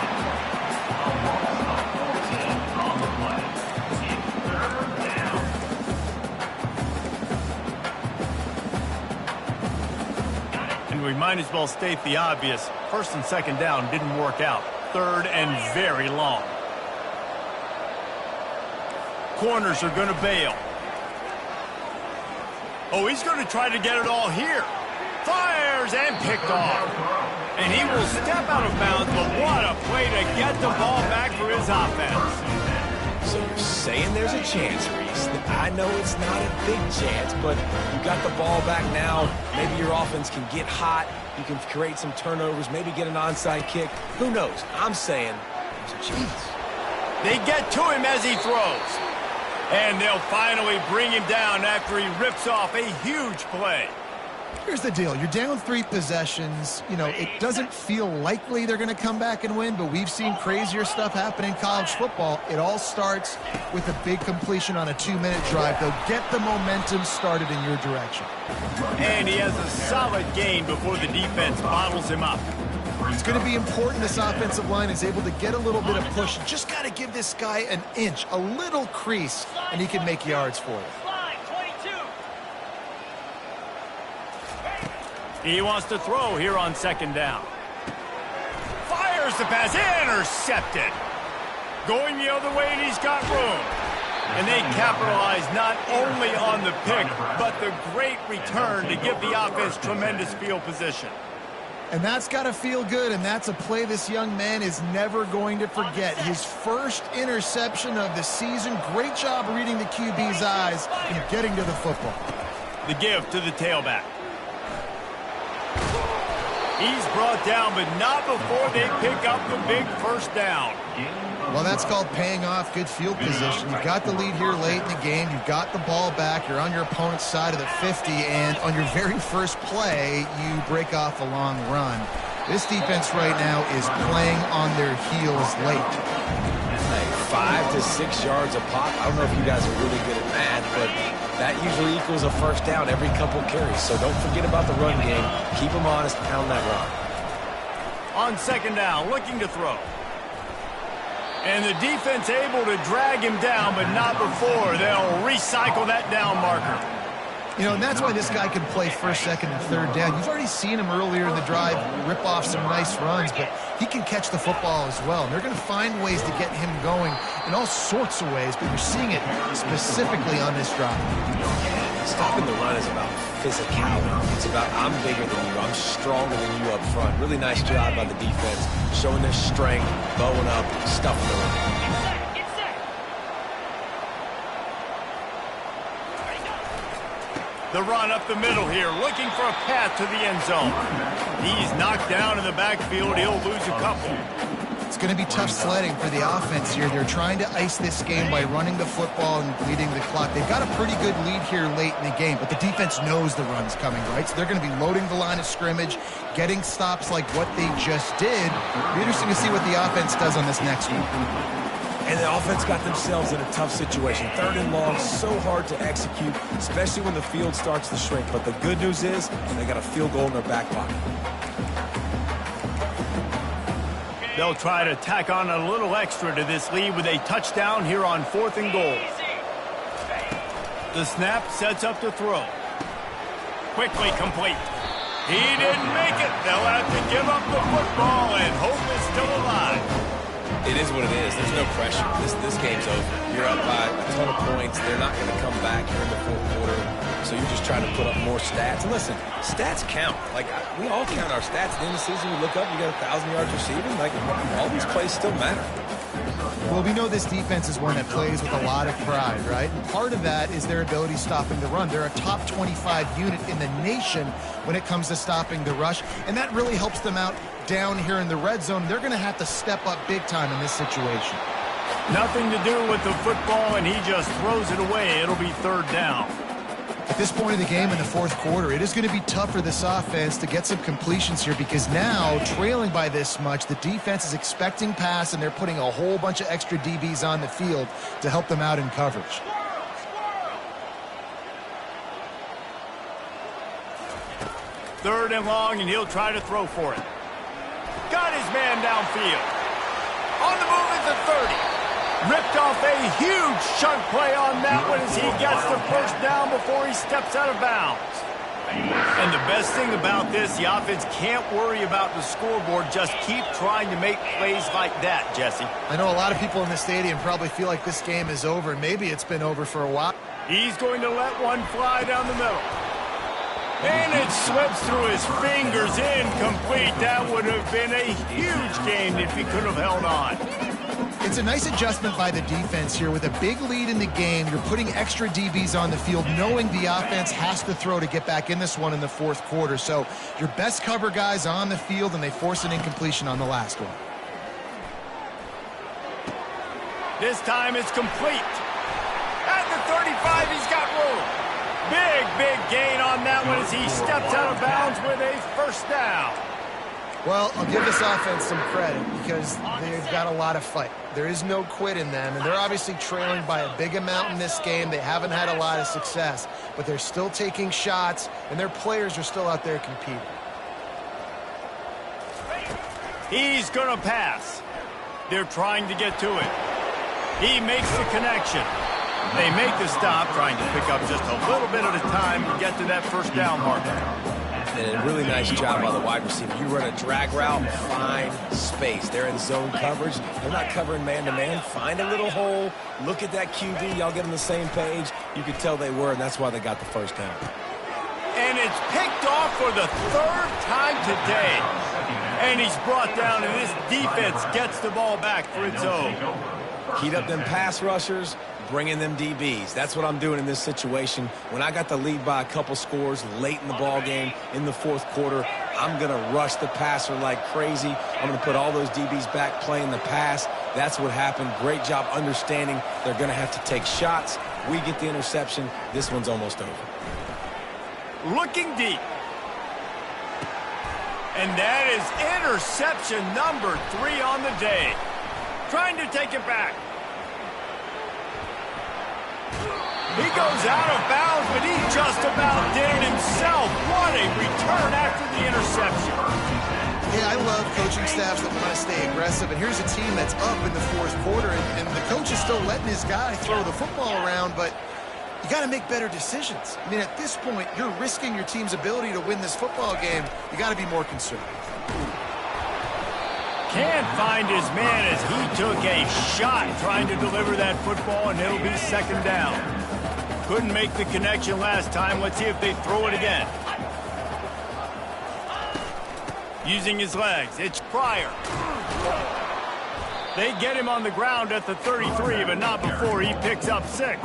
And we might as well state the obvious. First and second down didn't work out. Third and very long. Corners are going to bail. Oh, he's going to try to get it all here. Fires and picked off. And he will step out of bounds, but what a play to get the ball back for his offense. So you're saying there's a chance, Reese. I know it's not a big chance, but you got the ball back now. Maybe your offense can get hot. You can create some turnovers, maybe get an onside kick. Who knows? I'm saying there's a chance. They get to him as he throws. And they'll finally bring him down after he rips off a huge play. Here's the deal. You're down 3 possessions. You know, it doesn't feel likely they're going to come back and win, but we've seen crazier stuff happen in college football. It all starts with a big completion on a 2-minute drive. They'll get the momentum started in your direction. And he has a solid gain before the defense bottles him up. It's going to be important this offensive line is able to get a little bit of push. You just got to give this guy an inch, a little crease, and he can make yards for you. He wants to throw here on second down. Fires the pass, intercepted. Going the other way, and he's got room. And they capitalize not only on the pick, but the great return to give the offense tremendous field position. And that's got to feel good, and that's a play this young man is never going to forget. His first interception of the season. Great job reading the QB's eyes and getting to the football. The give to the tailback. He's brought down, but not before they pick up the big first down. Well, that's called paying off good field position. You've got the lead here late in the game. You've got the ball back. You're on your opponent's side of the 50, and on your very first play, you break off a long run. This defense right now is playing on their heels late. Like 5 to 6 yards a pop. I don't know if you guys are really good at math, but that usually equals a first down every couple carries. So don't forget about the run game. Keep them honest, pound that rock. On second down, looking to throw. And the defense able to drag him down, but not before they'll recycle that down marker. You know, and that's why this guy can play first, second, and third down. You've already seen him earlier in the drive rip off some nice runs, but he can catch the football as well. And they're going to find ways to get him going in all sorts of ways, but you're seeing it specifically on this drive. Stopping the run is about physicality. It's about I'm bigger than you, I'm stronger than you up front. Really nice job by the defense, showing their strength, bowing up, stuffing the run. The run up the middle here, looking for a path to the end zone. He's knocked down in the backfield. He'll lose a couple. It's going to be tough sledding for the offense here. They're trying to ice this game by running the football and bleeding the clock. They've got a pretty good lead here late in the game, but the defense knows the run's coming, right? So they're going to be loading the line of scrimmage, getting stops like what they just did. It'll be interesting to see what the offense does on this next one. And the offense got themselves in a tough situation. 3rd and long, so hard to execute, especially when the field starts to shrink. But the good news is they got a field goal in their back pocket. They'll try to tack on a little extra to this lead with a touchdown here on 4th and goal. The snap sets up to throw. Quickly complete. He didn't make it. They'll have to give up the football, and hope is still alive. It is what it is. There's no pressure. This game's over. You're up by a ton of points. They're not going to come back here in the 4th quarter. So you're just trying to put up more stats. And listen, stats count. Like, we all count our stats. At the end of the season, we look up, you got 1,000 yards receiving. Like, all these plays still matter. Well, we know this defense is one that plays with a lot of pride, right? And part of that is their ability stopping the run. They're a top 25 unit in the nation when it comes to stopping the rush, and that really helps them out down here in the red zone. They're going to have to step up big time in this situation. Nothing to do with the football, and he just throws it away. It'll be 3rd down. At this point of the game in the 4th quarter, it is going to be tough for this offense to get some completions here because now, trailing by this much, the defense is expecting pass, and they're putting a whole bunch of extra DBs on the field to help them out in coverage. Third and long, and he'll try to throw for it. Got his man downfield. On the move at the 30. Ripped off a huge chunk play on that one as he gets the first down before he steps out of bounds. And the best thing about this, the offense can't worry about the scoreboard. Just keep trying to make plays like that, Jesse. I know a lot of people in the stadium probably feel like this game is over, and maybe it's been over for a while. He's going to let one fly down the middle. And it slips through his fingers, incomplete. That would have been a huge gain if he could have held on. It's a nice adjustment by the defense here. With a big lead in the game, you're putting extra DBs on the field, knowing the offense has to throw to get back in this one in the 4th quarter. So your best cover guys on the field, and they force an incompletion on the last one. This time it's complete. At the 35, he's got room. Big gain on that one as he steps out of bounds with a first down. Well, I'll give this offense some credit because they've got a lot of fight. There is no quit in them, and they're obviously trailing by a big amount in this game. They haven't had a lot of success, but they're still taking shots, and their players are still out there competing. He's going to pass. They're trying to get to it. He makes the connection. They make the stop, trying to pick up just a little bit at a time to get to that first down marker. And a really nice job by the wide receiver. You run a drag route, find space. They're in zone coverage. They're not covering man-to-man. Find a little hole. Look at that QB. Y'all get on the same page. You could tell they were, and that's why they got the first down. And it's picked off for the 3rd time today. And he's brought down, and this defense gets the ball back for its own. Heat up them pass rushers, bring in them DBs. That's what I'm doing in this situation. When I got the lead by a couple scores late in the ball game in the 4th quarter, I'm going to rush the passer like crazy. I'm going to put all those DBs back playing the pass. That's what happened. Great job understanding they're going to have to take shots. We get the interception. This one's almost over. Looking deep. And that is interception number 3 on the day. Trying to take it back. He goes out of bounds, but he just about did it himself. What a return after the interception. Yeah, I love coaching staffs that want to stay aggressive. And here's a team that's up in the 4th quarter, and the coach is still letting his guy throw the football around, but you got to make better decisions. I mean, at this point, you're risking your team's ability to win this football game. You got to be more conservative. Can't find his man as he took a shot trying to deliver that football, and it'll be 2nd down. Couldn't make the connection last time. Let's see if they throw it again. Using his legs, it's Pryor. They get him on the ground at the 33, but not before he picks up 6.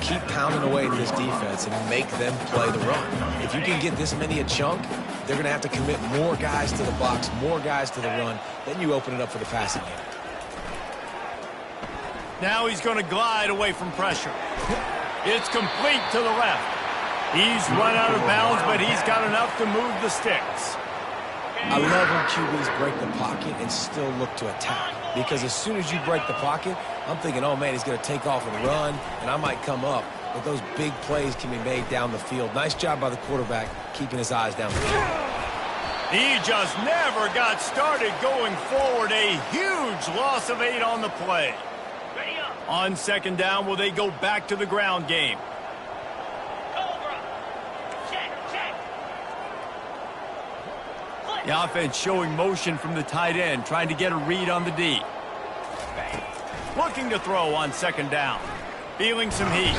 keep pounding away at this defense and make them play the run. If you can get this many a chunk, they're going to have to commit more guys to the box, more guys to the run. Then you open it up for the passing game. Now he's going to glide away from pressure. It's complete to the left. He's run out of bounds, but he's got enough to move the sticks. I love when QBs break the pocket and still look to attack. Because as soon as you break the pocket, I'm thinking, oh, man, he's going to take off and run, and I might come up. But those big plays can be made down the field. Nice job by the quarterback keeping his eyes down the field. He just never got started going forward. A huge loss of 8 on the play. On second down, will they go back to the ground game? The offense showing motion from the tight end, trying to get a read on the D. Looking to throw on second down. Feeling some heat.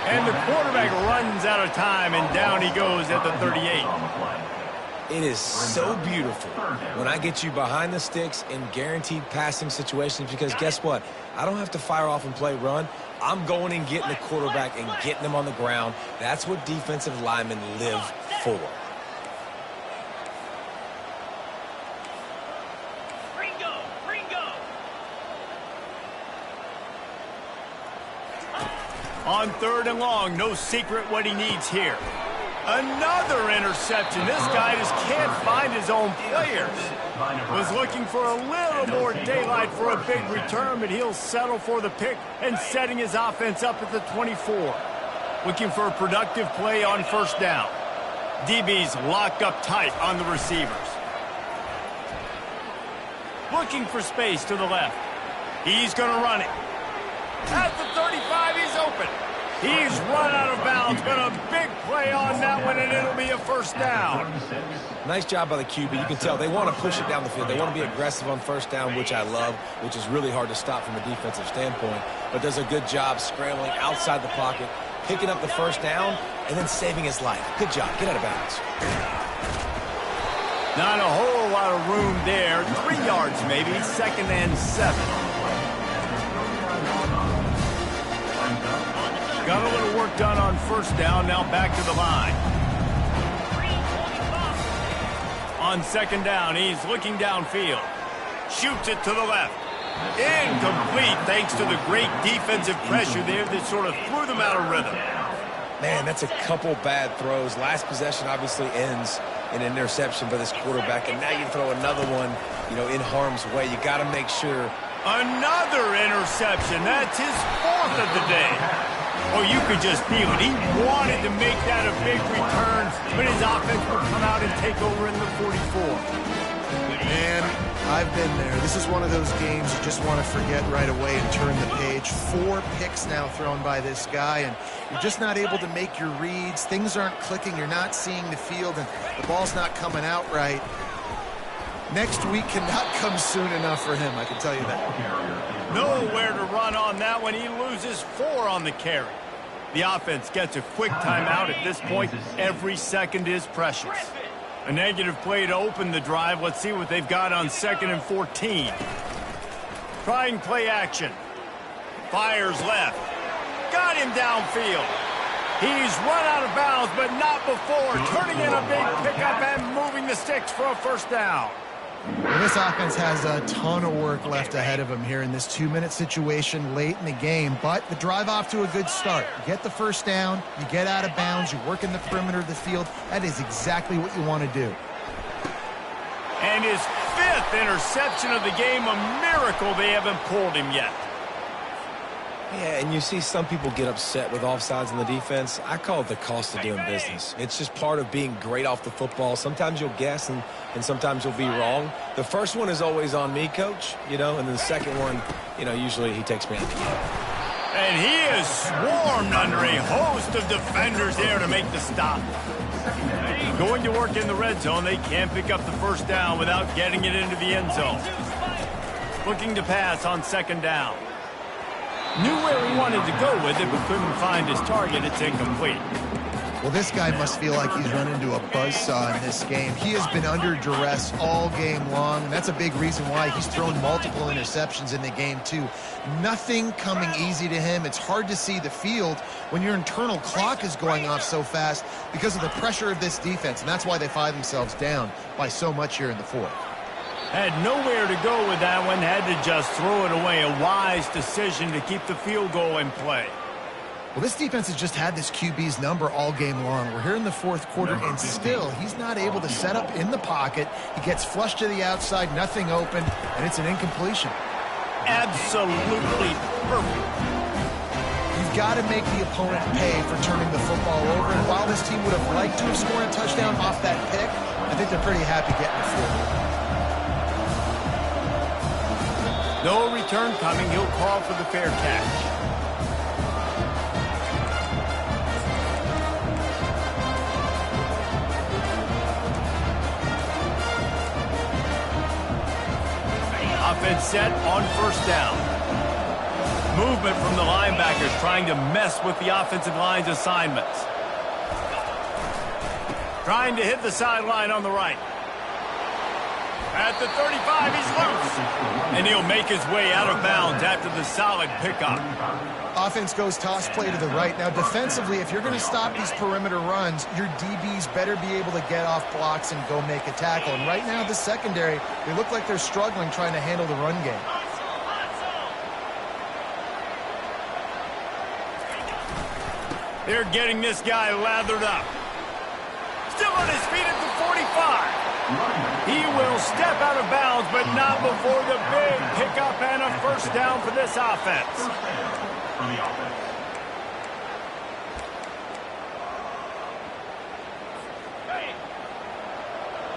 And the quarterback runs out of time, and down he goes at the 38. It is so beautiful when I get you behind the sticks in guaranteed passing situations because guess what? I don't have to fire off and play run. I'm going and getting the quarterback and getting them on the ground. That's what defensive linemen live for. On third and long, no secret what he needs here. Another interception. This guy just can't find his own players. Was looking for a little more daylight for a big return, but he'll settle for the pick and setting his offense up at the 24. Looking for a productive play on first down. DB's locked up tight on the receivers. Looking for space to the left. He's going to run it. At the 35, he's open. He's run out of bounds, but a big play on that one, and it'll be a first down. Nice job by the QB. You can tell they want to push it down the field. They want to be aggressive on first down, which I love, which is really hard to stop from a defensive standpoint. But does a good job scrambling outside the pocket, picking up the first down, and then saving his life. Good job. Get out of bounds. Not a whole lot of room there. 3 yards maybe, 2nd and 7. Got a little work done on first down, now back to the line. On second down, he's looking downfield. Shoots it to the left. Incomplete thanks to the great defensive pressure there that sort of threw them out of rhythm. Man, that's a couple bad throws. Last possession obviously ends in an interception for this quarterback, and now you throw another one, in harm's way. You got to make sure. Another interception. That's his 4th of the day. Oh, you could just feel it. He wanted to make that a big return, but his offense will come out and take over in the 44. Man, I've been there. This is one of those games you just want to forget right away and turn the page. 4 picks now thrown by this guy, and you're just not able to make your reads. Things aren't clicking. You're not seeing the field, and the ball's not coming out right. Next week cannot come soon enough for him, I can tell you that. Nowhere to run on that one. He loses 4 on the carry. The offense gets a quick timeout at this point. Every second is precious. A negative play to open the drive. Let's see what they've got on 2nd and 14. Trying play action. Fires left. Got him downfield. He's run out of bounds, but not before. Turning in a big pickup and moving the sticks for a first down. Well, this offense has a ton of work left ahead of them here in this 2-minute situation late in the game, but the drive off to a good start. You get the first down, you get out of bounds, you work in the perimeter of the field. That is exactly what you want to do. And his 5th interception of the game, a miracle they haven't pulled him yet. Yeah, and you see some people get upset with offsides in the defense. I call it the cost of doing business. It's just part of being great off the football. Sometimes you'll guess and sometimes you'll be wrong. The first one is always on me, Coach, and then the second one, usually he takes me out the game. And he is swarmed under a host of defenders there to make the stop. Going to work in the red zone, they can't pick up the first down without getting it into the end zone. Looking to pass on second down. Knew where he wanted to go with it, but couldn't find his target. It's incomplete. Well, this guy must feel like he's run into a buzzsaw in this game. He has been under duress all game long, and that's a big reason why he's thrown multiple interceptions in the game, too. Nothing coming easy to him. It's hard to see the field when your internal clock is going off so fast because of the pressure of this defense, and that's why they find themselves down by so much here in the fourth. Had nowhere to go with that one, had to just throw it away. A wise decision to keep the field goal in play. Well, this defense has just had this QB's number all game long. We're here in the fourth quarter, and still, he's not able to set up in the pocket. He gets flushed to the outside, nothing open, and it's an incompletion. Absolutely perfect. You've got to make the opponent pay for turning the football over, and while this team would have liked to have scored a touchdown off that pick, I think they're pretty happy getting the field. No return coming. He'll call for the fair catch. Offense set on first down. Movement from the linebackers trying to mess with the offensive line's assignments. Trying to hit the sideline on the right. At the 35, he's loose. And he'll make his way out of bounds after the solid pickup. Offense goes toss play to the right. Now, defensively, if you're going to stop these perimeter runs, your DBs better be able to get off blocks and go make a tackle. And right now, the secondary, they look like they're struggling trying to handle the run game. They're getting this guy lathered up. Still on his feet at the 45. He will step out of bounds, but not before the big pickup and a first down for this offense.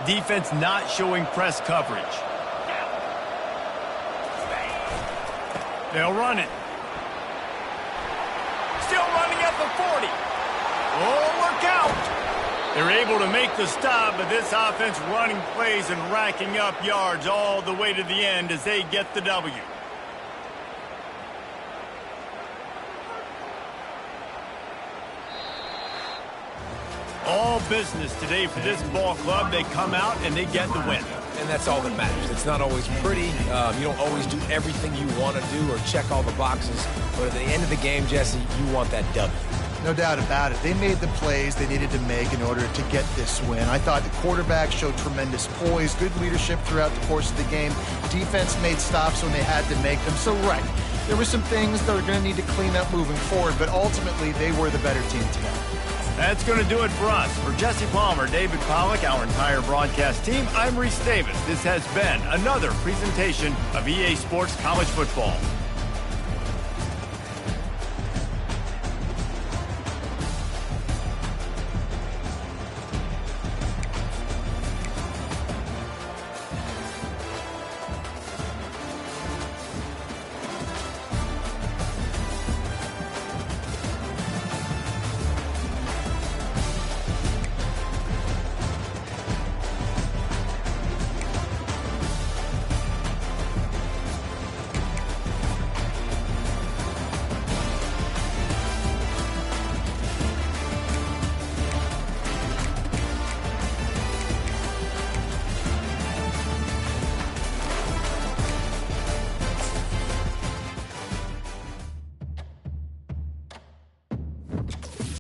Defense not showing press coverage. They'll run it. Still running at the 40. Oh, look out. They're able to make the stop, but this offense running plays and racking up yards all the way to the end as they get the W. All business today for this ball club. They come out and they get the win. And that's all that matters. It's not always pretty. You don't always do everything you want to do or check all the boxes. But at the end of the game, Jesse, you want that W. No doubt about it. They made the plays they needed to make in order to get this win. I thought the quarterback showed tremendous poise, good leadership throughout the course of the game. Defense made stops when they had to make them. So, right, there were some things that are going to need to clean up moving forward, but ultimately they were the better team today. That's going to do it for us. For Jesse Palmer, David Pollack, our entire broadcast team, I'm Reese Davis. This has been another presentation of EA Sports College Football.